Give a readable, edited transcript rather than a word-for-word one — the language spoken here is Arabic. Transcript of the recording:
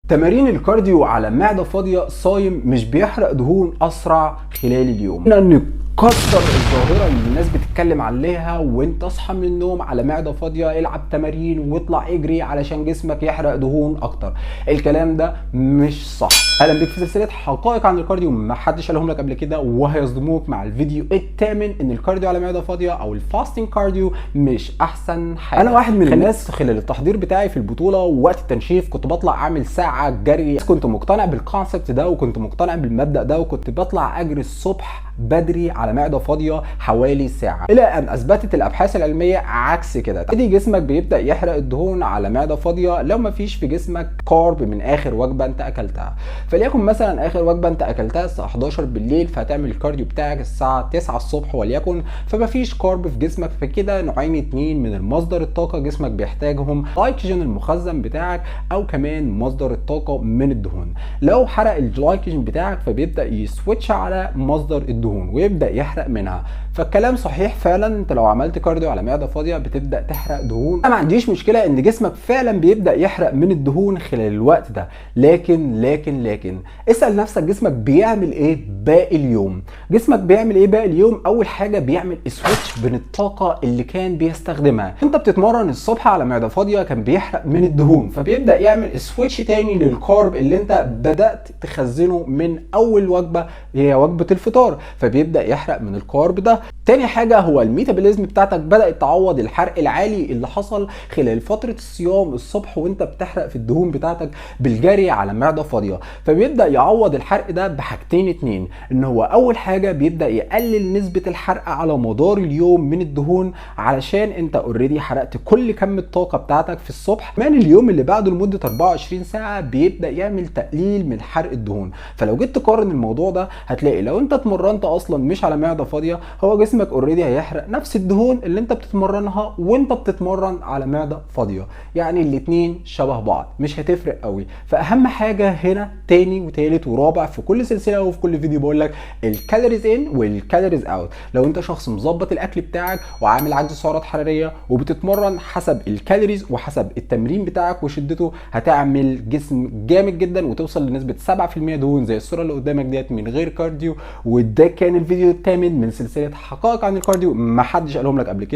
تمارين الكارديو على معدة فاضية صايم مش بيحرق دهون أسرع خلال اليوم. نكسر الظاهرة اللي الناس بتتكلم عليها وانت اصحى من النوم على معدة فاضية، العب تمارين واطلع اجري علشان جسمك يحرق دهون اكتر. الكلام ده مش صح. اهلا بيك في سلسلة حقائق عن الكارديو ما حدش قالهم لك قبل كده، وهيصدموك مع الفيديو الثامن ان الكارديو على معدة فاضية او الفاستنج كارديو مش احسن حاجة. انا واحد من الناس خلال التحضير بتاعي في البطولة ووقت التنشيف كنت بطلع اعمل ساعة جري. كنت مقتنع بالكونسبت ده وكنت مقتنع بالمبدأ ده، وكنت بطلع اجري الصبح بدري على معدة فاضية حوالي ساعة، الى ان اثبتت الابحاث العلمية عكس كده. تبتدي جسمك بيبدأ يحرق الدهون على معدة فاضية لو ما فيش في جسمك كارب من اخر وجبة انت اكلتها. فليكن مثلا اخر وجبة انت اكلتها الساعة 11 بالليل، فهتعمل الكارديو بتاعك الساعة 9 الصبح وليكن، فما فيش كارب في جسمك. فكده نوعين اتنين من المصدر الطاقة جسمك بيحتاجهم، الجلايكوجين المخزن بتاعك او كمان مصدر الطاقة من الدهون. لو حرق الجلايكوجين بتاعك فبيبدأ يسويتش على مصدر الدهون ويبدأ يحرق منها. فالكلام صحيح فعلا، انت لو عملت كارديو على معدة فاضية بتبدأ تحرق دهون. انا ما عنديش مشكلة ان جسمك فعلا بيبدأ يحرق من الدهون خلال الوقت ده، لكن اسأل نفسك جسمك بيعمل ايه باقي اليوم. جسمك بيعمل ايه باقي اليوم؟ اول حاجة بيعمل سويتش بين الطاقة اللي كان بيستخدمها. انت بتتمرن الصبح على معدة فاضية كان بيحرق من الدهون، فبيبدأ يعمل سويتش تاني للكارب اللي انت بدأت تخزنه من اول وجبة هي وجبة الفطار، فبيبدأ يحرق من الكارب ده. تاني حاجة هو الميتابوليزم بتاعتك بدأت تعوض الحرق العالي اللي حصل خلال فترة الصيام الصبح وانت بتحرق في الدهون بتاعتك بالجري على معدة فاضية. فبيبدأ يعوض الحرق ده بحاجتين اتنين، ان هو اول حاجة بيبدأ يقلل نسبة الحرق على مدار اليوم من الدهون علشان انت اوريدي حرقت كل كم الطاقة بتاعتك في الصبح. كمان اليوم اللي بعده لمدة 24 ساعة بيبدأ يعمل تقليل من حرق الدهون. فلو جيت تقارن الموضوع ده هتلاقي لو انت اتمرنت اصلا مش على معدة فاضية، هو جسمك اوريدي هيحرق نفس الدهون اللي انت بتتمرنها وانت بتتمرن على معدة فاضية. يعني الاتنين شبه بعض، مش هتفرق قوي. فاهم حاجة هنا تاني وتالت ورابع في كل سلسلة وفي كل فيديو بقول لك الكالوريز ان والكالوريز اوت. لو انت شخص مظبط الاكل بتاعك وعامل عجز سعرات حرارية وبتتمرن حسب الكالوريز وحسب التمرين بتاعك وشدته، هتعمل جسم جامد جدا وتوصل لنسبة 7% دهون زي الصورة اللي قدامك ديت من غير كارديو. وده كان الفيديو الثامن من سلسلة حقائق عن الكارديو ما حدش قالهم لك قبل كده.